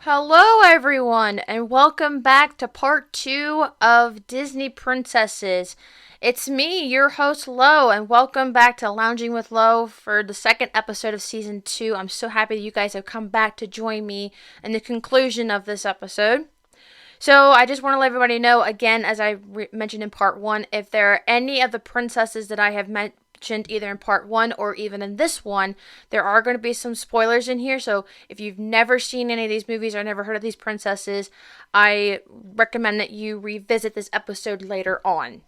Hello, everyone, and welcome back to part 2 of Disney Princesses. It's me, your host, Lo, and welcome back to Lounging with Lo for the second episode of season 2. I'm so happy that you guys have come back to join me in the conclusion of this episode. So, I just want to let everybody know, again, as I mentioned in part 1, if there are any of the princesses that I have mentioned either in part 1 or even in this one, there are going to be some spoilers in here. So, if you've never seen any of these movies or never heard of these princesses, I recommend that you revisit this episode later on.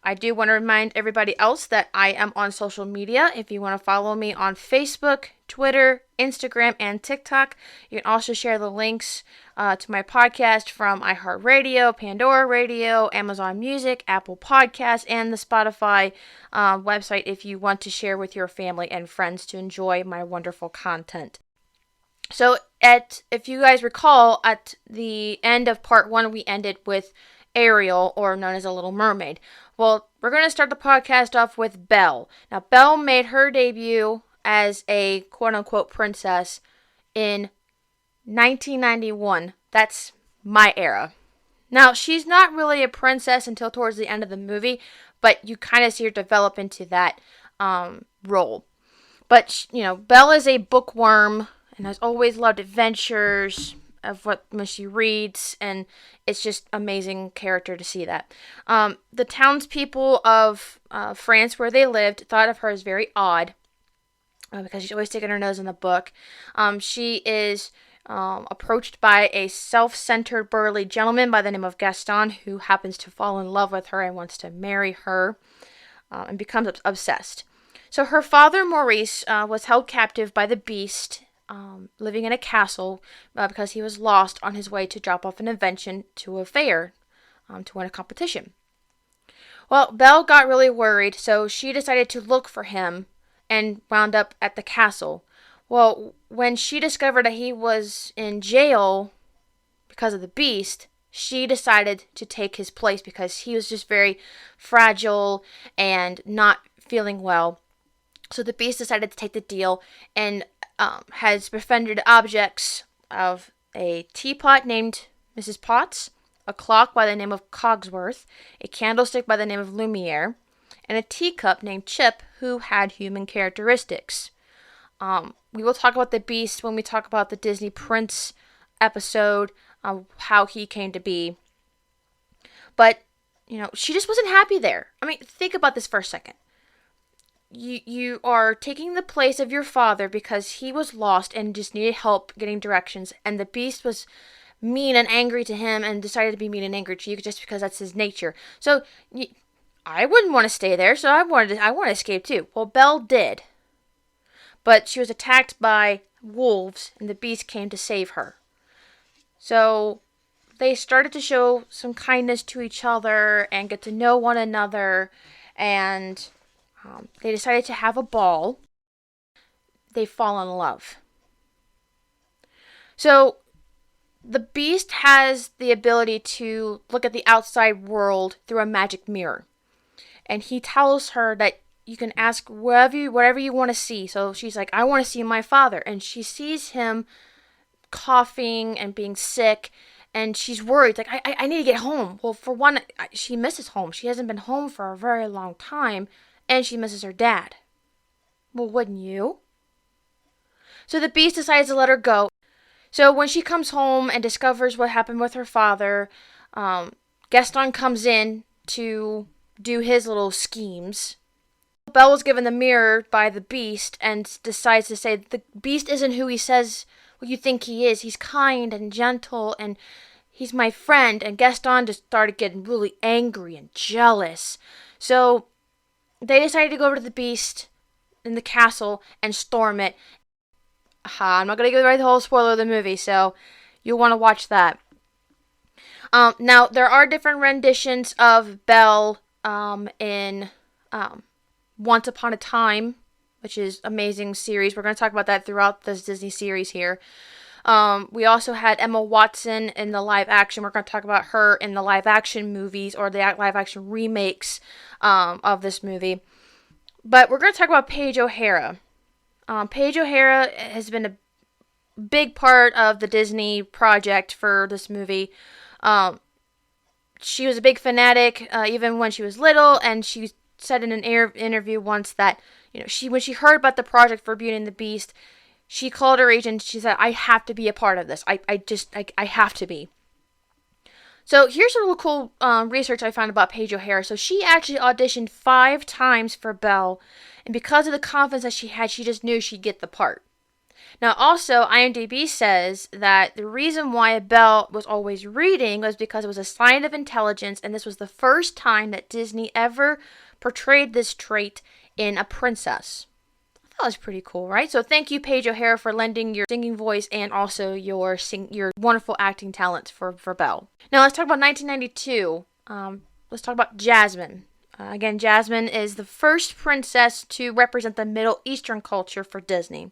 I do want to remind everybody else that I am on social media. If you want to follow me on Facebook, Twitter, Instagram, and TikTok, you can also share the links to my podcast from iHeartRadio, Pandora Radio, Amazon Music, Apple Podcasts, and the Spotify website if you want to share with your family and friends to enjoy my wonderful content. So, if you guys recall, at the end of part 1, we ended with Ariel, or known as a Little Mermaid. Well, we're going to start the podcast off with Belle. Now, Belle made her debut as a quote-unquote princess in 1991. That's my era. Now, she's not really a princess until towards the end of the movie, but you kind of see her develop into that role. But, Belle is a bookworm and has always loved adventures of when she reads, and it's just amazing character to see that. The townspeople of France where they lived thought of her as very odd because she's always sticking her nose in the book. She is approached by a self-centered burly gentleman by the name of Gaston, who happens to fall in love with her and wants to marry her, and becomes obsessed. So her father, Maurice, was held captive by the Beast, living in a castle because he was lost on his way to drop off an invention to a fair to win a competition. Well, Belle got really worried, so she decided to look for him and wound up at the castle. Well, when she discovered that he was in jail because of the Beast, she decided to take his place because he was just very fragile and not feeling well. So the Beast decided to take the deal and has befriended objects of a teapot named Mrs. Potts, a clock by the name of Cogsworth, a candlestick by the name of Lumiere, and a teacup named Chip, who had human characteristics. We will talk about the Beast when we talk about the Disney Prince episode, how he came to be. But, she just wasn't happy there. I mean, think about this for a second. You are taking the place of your father because he was lost and just needed help getting directions, and the Beast was mean and angry to him and decided to be mean and angry to you just because that's his nature. So I wouldn't want to stay there, so I wanted to escape too. Well, Belle did, but she was attacked by wolves, and the Beast came to save her. So they started to show some kindness to each other and get to know one another, and they decided to have a ball. They fall in love. So, the Beast has the ability to look at the outside world through a magic mirror. And he tells her that you can ask whatever you want to see. So, she's like, I want to see my father. And she sees him coughing and being sick. And she's worried, like, I need to get home. Well, for one, she misses home. She hasn't been home for a very long time. And she misses her dad. Well, wouldn't you? So the Beast decides to let her go. So when she comes home and discovers what happened with her father, Gaston comes in to do his little schemes. Belle was given the mirror by the Beast and decides to say, the Beast isn't who he says, what you think he is. He's kind and gentle and he's my friend. And Gaston just started getting really angry and jealous. So they decided to go over to the Beast in the castle and storm it. I'm not going to give away the whole spoiler of the movie, so you'll want to watch that. Now, there are different renditions of Belle in Once Upon a Time, which is an amazing series. We're going to talk about that throughout this Disney series here. We also had Emma Watson in the live action. We're going to talk about her in the live action movies or the live action remakes of this movie. But we're going to talk about Paige O'Hara. Paige O'Hara has been a big part of the Disney project for this movie. Um, she was a big fanatic even when she was little, and she said in an interview once that when she heard about the project for Beauty and the Beast, she called her agent. She said, "I have to be a part of this. I have to be." So here's a little cool research I found about Paige O'Hara. So she actually auditioned 5 times for Belle, and because of the confidence that she had, she just knew she'd get the part. Now, also, IMDb says that the reason why Belle was always reading was because it was a sign of intelligence, and this was the first time that Disney ever portrayed this trait in a princess. That was pretty cool, right? So thank you, Paige O'Hara, for lending your singing voice and also your wonderful acting talent for Belle. Now let's talk about 1992. Let's talk about Jasmine. Again, Jasmine is the first princess to represent the Middle Eastern culture for Disney.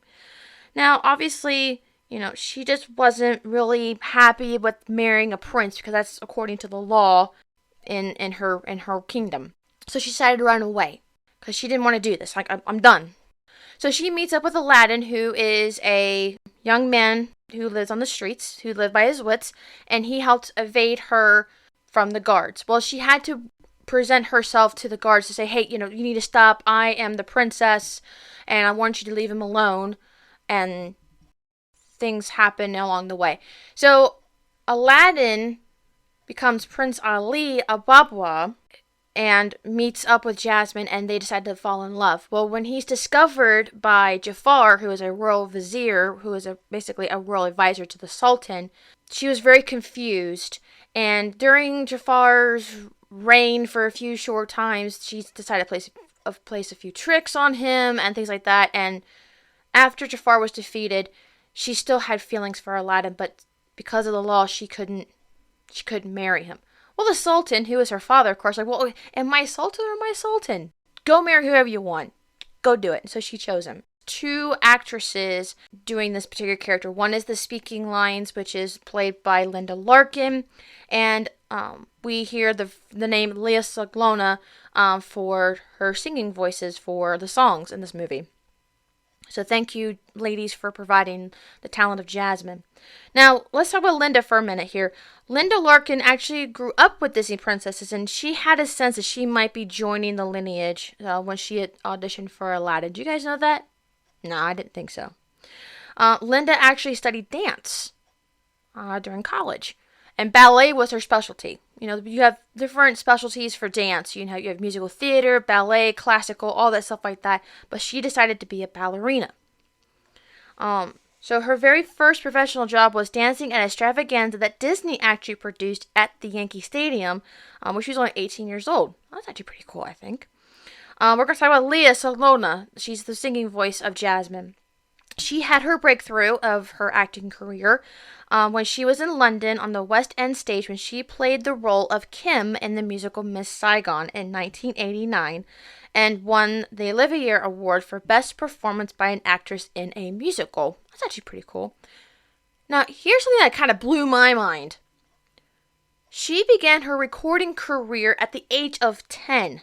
Now, obviously, she just wasn't really happy with marrying a prince because that's according to the law in her kingdom. So she decided to run away because she didn't want to do this. Like, I'm done. So she meets up with Aladdin, who is a young man who lives on the streets, who lived by his wits, and he helped evade her from the guards. Well, she had to present herself to the guards to say, hey, you need to stop. I am the princess, and I want you to leave him alone. And things happen along the way. So Aladdin becomes Prince Ali Ababwa and meets up with Jasmine, and they decide to fall in love. Well, when he's discovered by Jafar, who is a royal vizier, who is basically a royal advisor to the Sultan, she was very confused. And during Jafar's reign for a few short times, she decided to place a few tricks on him and things like that. And after Jafar was defeated, she still had feelings for Aladdin, but because of the law, she couldn't marry him. Well, the Sultan, who is her father, of course, like, well, am I Sultan or am I Sultan? Go marry whoever you want. Go do it. So she chose him. 2 actresses doing this particular character. One is the Speaking Lines, which is played by Linda Larkin, and we hear the name Lea Salona for her singing voices for the songs in this movie. So thank you, ladies, for providing the talent of Jasmine. Now, let's talk about Linda for a minute here. Linda Larkin actually grew up with Disney princesses, and she had a sense that she might be joining the lineage when she had auditioned for Aladdin. Do you guys know that? No, I didn't think so. Linda actually studied dance during college, and ballet was her specialty. You have different specialties for dance. You have musical theater, ballet, classical, all that stuff like that. But she decided to be a ballerina. So her very first professional job was dancing at an extravaganza that Disney actually produced at the Yankee Stadium when she was only 18 years old. That's actually pretty cool, I think. We're going to talk about Lea Salona. She's the singing voice of Jasmine. She had her breakthrough of her acting career when she was in London on the West End stage when she played the role of Kim in the musical Miss Saigon in 1989 and won the Olivier Award for Best Performance by an Actress in a Musical. That's actually pretty cool. Now, here's something that kind of blew my mind. She began her recording career at the age of 10.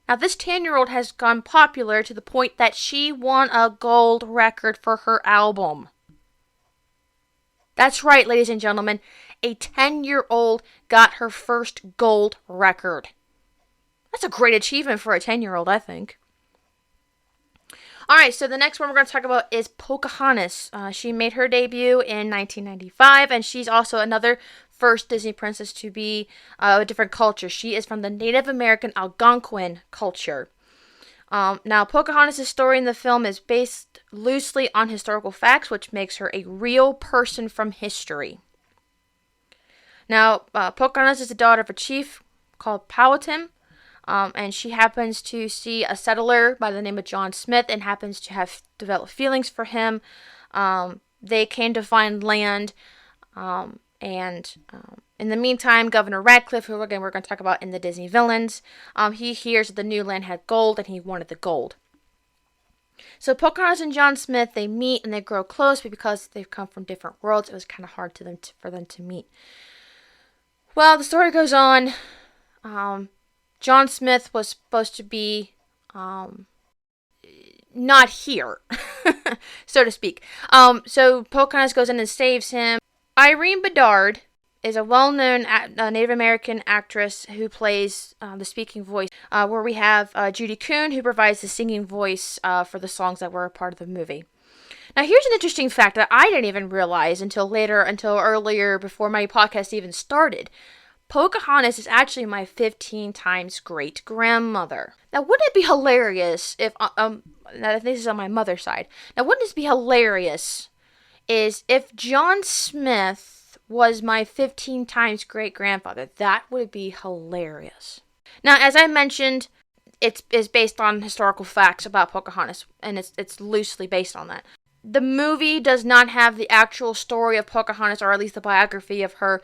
Now, this 10-year-old has gone popular to the point that she won a gold record for her album. That's right, ladies and gentlemen. A 10-year-old got her first gold record. That's a great achievement for a 10-year-old, I think. Alright, so the next one we're going to talk about is Pocahontas. She made her debut in 1995, and she's also another first Disney princess to be a different culture. She is from the Native American Algonquin culture. Now, Pocahontas' story in the film is based loosely on historical facts, which makes her a real person from history. Now, Pocahontas is the daughter of a chief called Powhatan, and she happens to see a settler by the name of John Smith and happens to have developed feelings for him. They came to find land, and in the meantime, Governor Radcliffe, who again we're going to talk about in the Disney Villains, he hears that the new land had gold and he wanted the gold. So Pocahontas and John Smith, they meet and they grow close, but because they've come from different worlds, it was kind of hard for them to meet. Well, the story goes on. John Smith was supposed to be not here, so to speak. So Pocahontas goes in and saves him. Irene Bedard is a well-known Native American actress who plays the speaking voice, where we have Judy Kuhn, who provides the singing voice for the songs that were a part of the movie. Now, here's an interesting fact that I didn't even realize until earlier, before my podcast even started. Pocahontas is actually my 15 times great-grandmother. Now, wouldn't it be hilarious if, this is on my mother's side. Now, wouldn't this be hilarious is if John Smith was my 15 times great-grandfather. That would be hilarious. Now, as I mentioned, it's based on historical facts about Pocahontas, and it's loosely based on that. The movie does not have the actual story of Pocahontas, or at least the biography of her,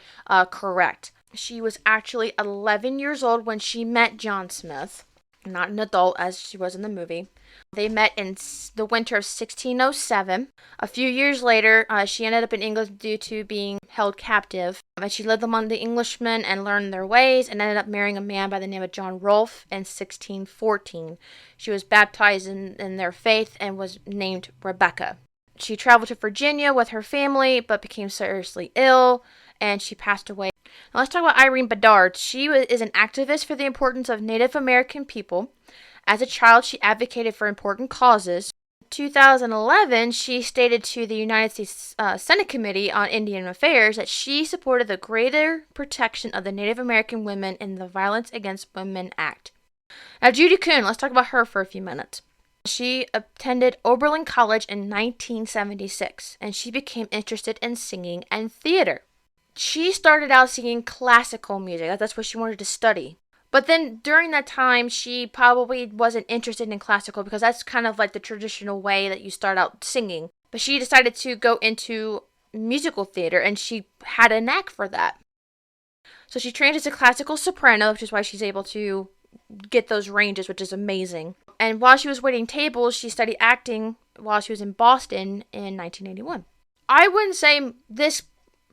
correct. She was actually 11 years old when she met John Smith, not an adult as she was in the movie. They met in the winter of 1607. A few years later, she ended up in England due to being held captive. And she lived among the Englishmen and learned their ways, and ended up marrying a man by the name of John Rolfe in 1614. She was baptized in their faith and was named Rebecca. She traveled to Virginia with her family, but became seriously ill, and she passed away. Now let's talk about Irene Bedard. She is an activist for the importance of Native American people. As a child, she advocated for important causes. In 2011, she stated to the United States Senate Committee on Indian Affairs that she supported the greater protection of the Native American women in the Violence Against Women Act. Now, Judy Kuhn, let's talk about her for a few minutes. She attended Oberlin College in 1976, and she became interested in singing and theater. She started out singing classical music. That's what she wanted to study. But then during that time, she probably wasn't interested in classical because that's kind of like the traditional way that you start out singing. But she decided to go into musical theater, and she had a knack for that. So she trained as a classical soprano, which is why she's able to get those ranges, which is amazing. And while she was waiting tables, she studied acting while she was in Boston in 1981. I wouldn't say this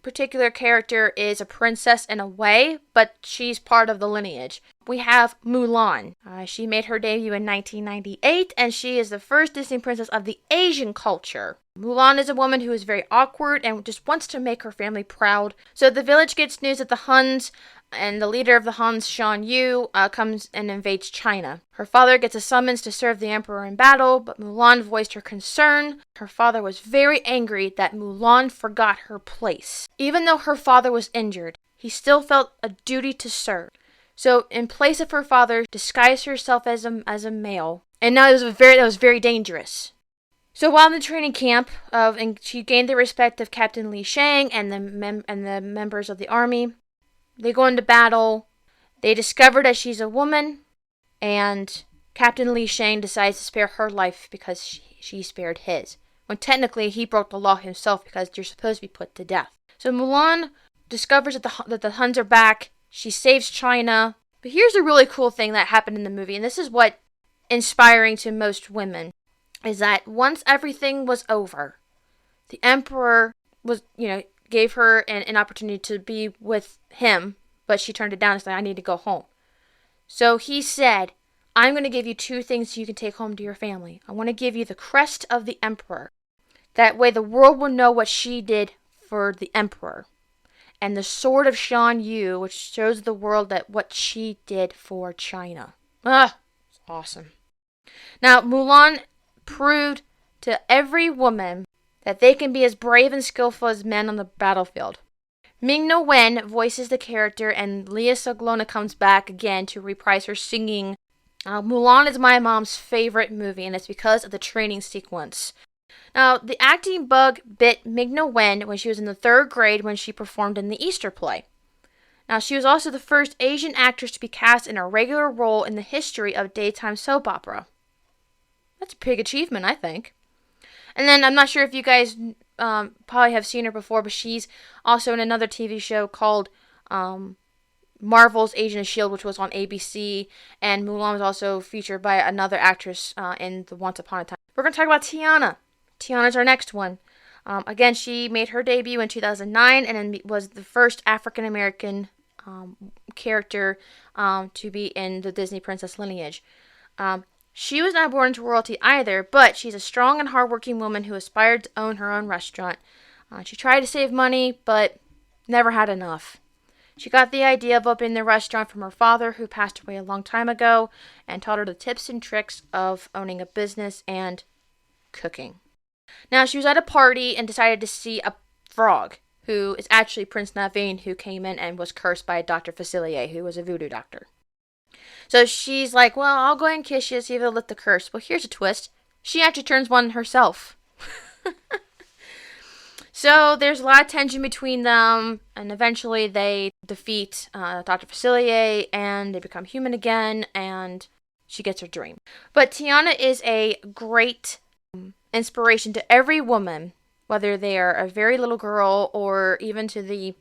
particular character is a princess in a way, but she's part of the lineage. We have Mulan. She made her debut in 1998, and she is the first Disney princess of the Asian culture. Mulan is a woman who is very awkward and just wants to make her family proud. So the village gets news that the Huns, and the leader of the Huns, Shan Yu, comes and invades China. Her father gets a summons to serve the emperor in battle, but Mulan voiced her concern. Her father was very angry that Mulan forgot her place. Even though her father was injured, he still felt a duty to serve. So, in place of her father, disguised herself as a male, and now that was very dangerous. So while in the training camp, and she gained the respect of Captain Li Shang and the members of the army. They go into battle. They discover that she's a woman, and Captain Li Shang decides to spare her life because she spared his. When technically he broke the law himself because you're supposed to be put to death. So Mulan discovers that the Huns are back. She saves China. But here's a really cool thing that happened in the movie, and this is what inspiring to most women, is that once everything was over, the emperor gave her an opportunity to be with him, but she turned it down and said, I need to go home. So he said, I'm going to give you two things you can take home to your family. I want to give you the crest of the emperor. That way the world will know what she did for the emperor. And the sword of Shan Yu, which shows the world that what she did for China. It's awesome. Now, Mulan proved to every woman that they can be as brave and skillful as men on the battlefield. Ming-Na Wen voices the character, and Lea Seglona comes back again to reprise her singing. Mulan is my mom's favorite movie, and it's because of the training sequence. Now, the acting bug bit Ming-Na Wen when she was in the 3rd grade when she performed in the Easter play. Now, she was also the first Asian actress to be cast in a regular role in the history of daytime soap opera. That's a big achievement, I think. And then, I'm not sure if you guys probably have seen her before, but she's also in another TV show called Marvel's Agent of S.H.I.E.L.D., which was on ABC, and Mulan was also featured by another actress in the Once Upon a Time. We're going to talk about Tiana. Tiana's our next one. Again, she made her debut in 2009 and was the first African-American character to be in the Disney princess lineage. She was not born into royalty either, but she's a strong and hardworking woman who aspired to own her own restaurant. She tried to save money, but never had enough. She got the idea of opening the restaurant from her father, who passed away a long time ago, and taught her the tips and tricks of owning a business and cooking. Now, she was at a party and decided to see a frog, who is actually Prince Naveen, who came in and was cursed by Dr. Facilier, who was a voodoo doctor. So she's like, well, I'll go ahead and kiss you, see if it'll lift the curse. Well, here's a twist. She actually turns one herself. So there's a lot of tension between them, and eventually they defeat Dr. Facilier, and they become human again, and she gets her dream. But Tiana is a great inspiration to every woman, whether they are a very little girl or even to the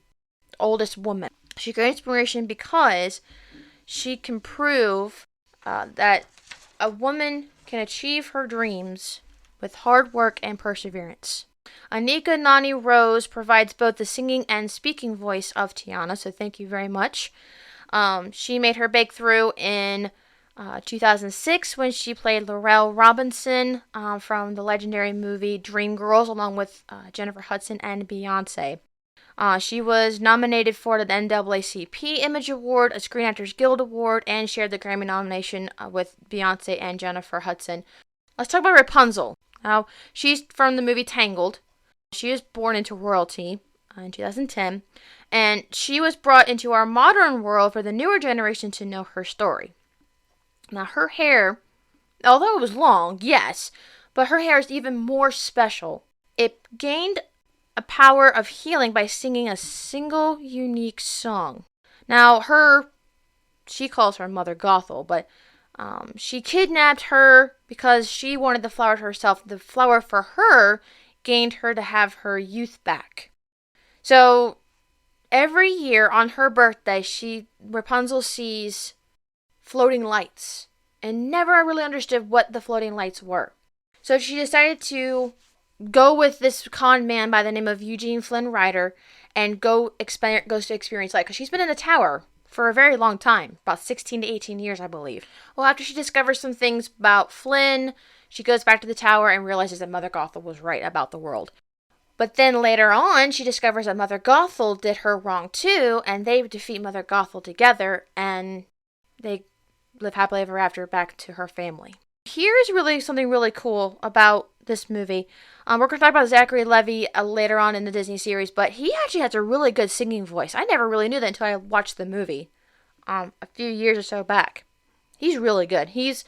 oldest woman. She's a great inspiration because she can prove that a woman can achieve her dreams with hard work and perseverance. Anika Nani Rose provides both the singing and speaking voice of Tiana, so thank you very much. She made her breakthrough in 2006 when she played Laurel Robinson from the legendary movie Dreamgirls, along with Jennifer Hudson and Beyonce. She was nominated for the NAACP Image Award, a Screen Actors Guild Award, and shared the Grammy nomination with Beyonce and Jennifer Hudson. Let's talk about Rapunzel. Now, she's from the movie Tangled. She was born into royalty in 2010, and she was brought into our modern world for the newer generation to know her story. Now, her hair, although it was long, yes, but her hair is even more special. It gained a power of healing by singing a single unique song. Now, she calls her Mother Gothel, but she kidnapped her because she wanted the flower to herself. The flower for her gained her to have her youth back. So every year on her birthday, Rapunzel sees floating lights and never really understood what the floating lights were. So she decided to go with this con man by the name of Eugene Flynn Rider and goes to experience light, because she's been in the tower for a very long time, about 16 to 18 years, I believe. Well, after she discovers some things about Flynn, she goes back to the tower and realizes that Mother Gothel was right about the world. But then later on, she discovers that Mother Gothel did her wrong too, and they defeat Mother Gothel together, and they live happily ever after back to her family. Here's really something really cool about this movie. We're going to talk about Zachary Levi later on in the Disney series, but he actually has a really good singing voice. I never really knew that until I watched the movie a few years or so back. He's really good. He's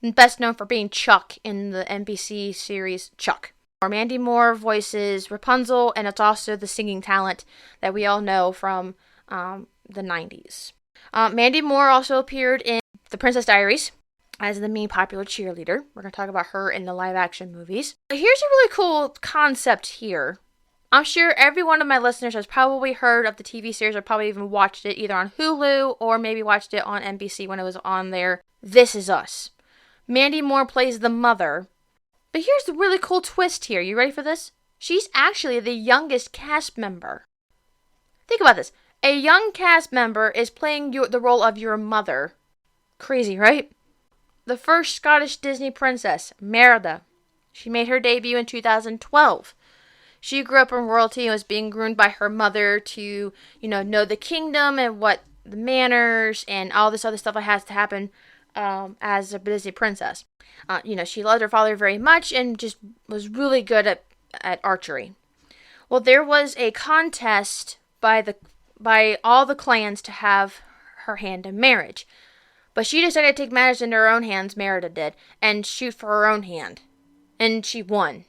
best known for being Chuck in the NBC series Chuck. Mandy Moore voices Rapunzel, and it's also the singing talent that we all know from the 90s. Mandy Moore also appeared in The Princess Diaries as the main popular cheerleader. We're going to talk about her in the live-action movies. Here's a really cool concept here. I'm sure every one of my listeners has probably heard of the TV series or probably even watched it either on Hulu or maybe watched it on NBC when it was on there. This Is Us. Mandy Moore plays the mother. But here's the really cool twist here. You ready for this? She's actually the youngest cast member. Think about this. A young cast member is playing the role of your mother. Crazy, right? The first Scottish Disney princess, Merida. She made her debut in 2012. She grew up in royalty and was being groomed by her mother to, know the kingdom and what the manners and all this other stuff that has to happen as a Disney princess. She loved her father very much and just was really good at archery. Well, there was a contest by all the clans to have her hand in marriage. But she decided to take matters into her own hands, Merida did, and shoot for her own hand. And she won.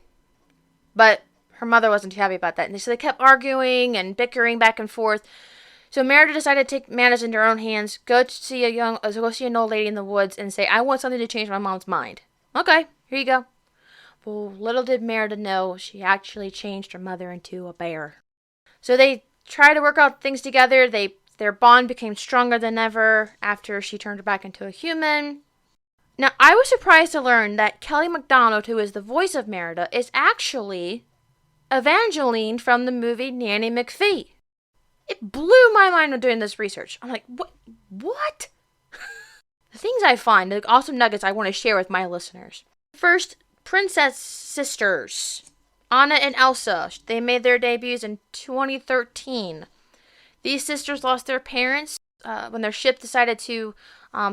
But her mother wasn't too happy about that. And so they kept arguing and bickering back and forth. So Merida decided to take matters into her own hands, go see an old lady in the woods and say, I want something to change my mom's mind. Okay, here you go. Well, little did Merida know, she actually changed her mother into a bear. So they tried to work out things together. Their bond became stronger than ever after she turned her back into a human. Now, I was surprised to learn that Kelly MacDonald, who is the voice of Merida, is actually Evangeline from the movie Nanny McPhee. It blew my mind when doing this research. I'm like, what? the things I find, the awesome nuggets I want to share with my listeners. First, princess sisters. Anna and Elsa. They made their debuts in 2013. These sisters lost their parents when their ship decided to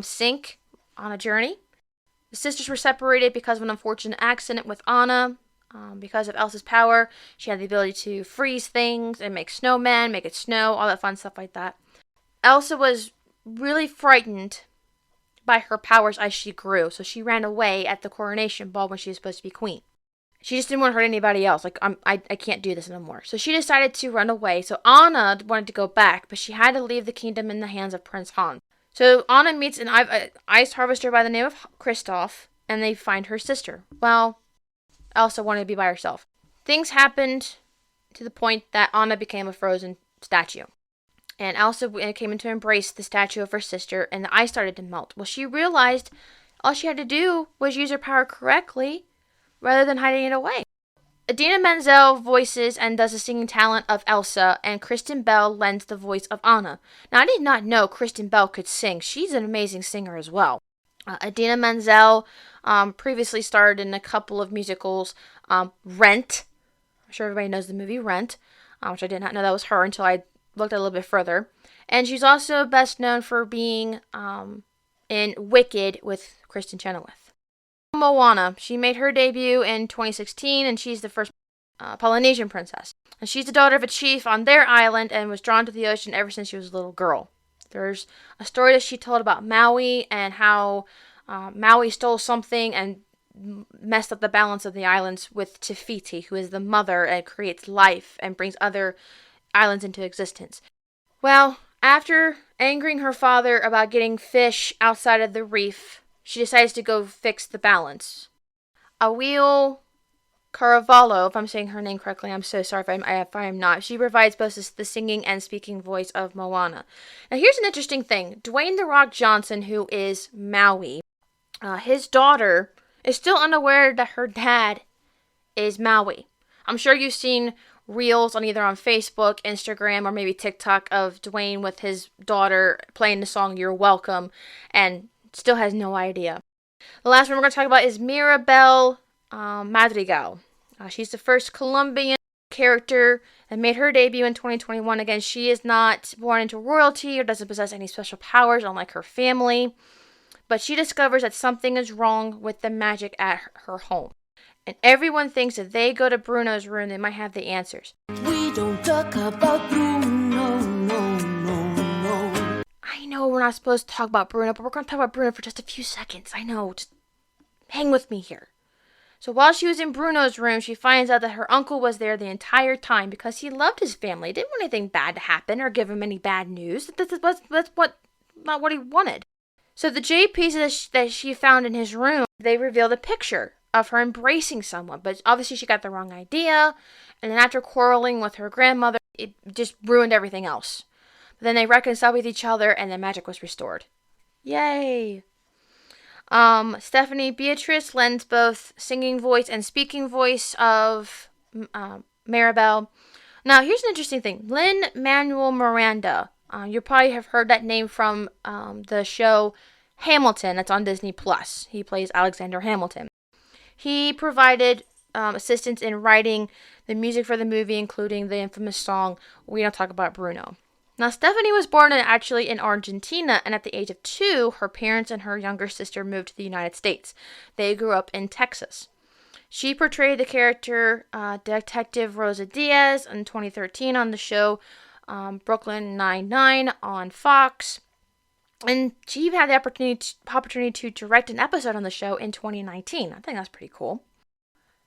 sink on a journey. The sisters were separated because of an unfortunate accident with Anna. Because of Elsa's power, she had the ability to freeze things and make snowmen, make it snow, all that fun stuff like that. Elsa was really frightened by her powers as she grew, so she ran away at the coronation ball when she was supposed to be queen. She just didn't want to hurt anybody else. Like, I can't do this no more. So she decided to run away. So Anna wanted to go back, but she had to leave the kingdom in the hands of Prince Hans. So Anna meets an ice harvester by the name of Kristoff, and they find her sister. Well, Elsa wanted to be by herself. Things happened to the point that Anna became a frozen statue. And Elsa came in to embrace the statue of her sister, and the ice started to melt. Well, she realized all she had to do was use her power correctly, rather than hiding it away. Idina Menzel voices and does the singing talent of Elsa, and Kristen Bell lends the voice of Anna. Now, I did not know Kristen Bell could sing. She's an amazing singer as well. Idina Menzel previously starred in a couple of musicals. Rent. I'm sure everybody knows the movie Rent, which I did not know that was her until I looked a little bit further. And she's also best known for being in Wicked with Kristen Chenoweth. Moana. She made her debut in 2016, and she's the first Polynesian princess. And she's the daughter of a chief on their island and was drawn to the ocean ever since she was a little girl. There's a story that she told about Maui and how Maui stole something and messed up the balance of the islands with Te Fiti, who is the mother and creates life and brings other islands into existence. Well, after angering her father about getting fish outside of the reef, she decides to go fix the balance. Awil Caravallo, if I'm saying her name correctly, I'm so sorry if I am not. She provides both the singing and speaking voice of Moana. Now, here's an interesting thing. Dwayne "The Rock" Johnson, who is Maui, his daughter is still unaware that her dad is Maui. I'm sure you've seen reels on either on Facebook, Instagram, or maybe TikTok of Dwayne with his daughter playing the song "You're Welcome," and still has no idea. The last one we're going to talk about is Mirabel Madrigal. She's the first Colombian character that made her debut in 2021. Again, she is not born into royalty or doesn't possess any special powers, unlike her family. But she discovers that something is wrong with the magic at her home. And everyone thinks if they go to Bruno's room, they might have the answers. We don't talk about Bruno, no. I know we're not supposed to talk about Bruno, but we're going to talk about Bruno for just a few seconds. I know, just hang with me here. So while she was in Bruno's room, she finds out that her uncle was there the entire time because he loved his family. He didn't want anything bad to happen or give him any bad news. That's not what he wanted. So the jade pieces that she found in his room, they revealed a picture of her embracing someone. But obviously she got the wrong idea. And then after quarreling with her grandmother, it just ruined everything else. But then they reconciled with each other and the magic was restored. Yay! Stephanie Beatrice lends both singing voice and speaking voice of Mirabel. Now, here's an interesting thing. Lin-Manuel Miranda. You probably have heard that name from the show Hamilton that's on Disney+. He plays Alexander Hamilton. He provided assistance in writing the music for the movie, including the infamous song We Don't Talk About Bruno. Now, Stephanie was born actually in Argentina, and at the age of 2, her parents and her younger sister moved to the United States. They grew up in Texas. She portrayed the character Detective Rosa Diaz in 2013 on the show Brooklyn Nine-Nine on Fox. And she even had the opportunity to direct an episode on the show in 2019. I think that's pretty cool.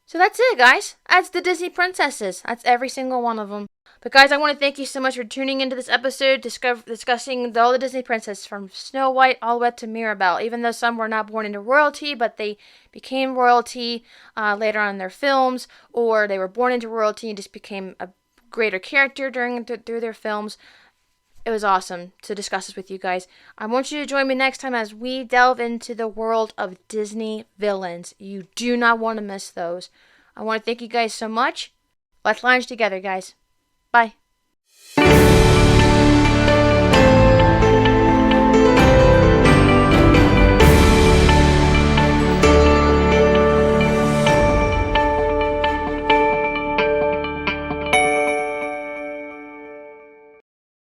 So that's it, guys. That's the Disney princesses. That's every single one of them. But guys, I want to thank you so much for tuning into this episode, discussing all the Disney princesses from Snow White all the way to Mirabel. Even though some were not born into royalty, but they became royalty later on in their films, or they were born into royalty and just became a greater character through their films. It was awesome to discuss this with you guys. I want you to join me next time as we delve into the world of Disney villains. You do not want to miss those. I want to thank you guys so much. Let's lounge together, guys. Bye.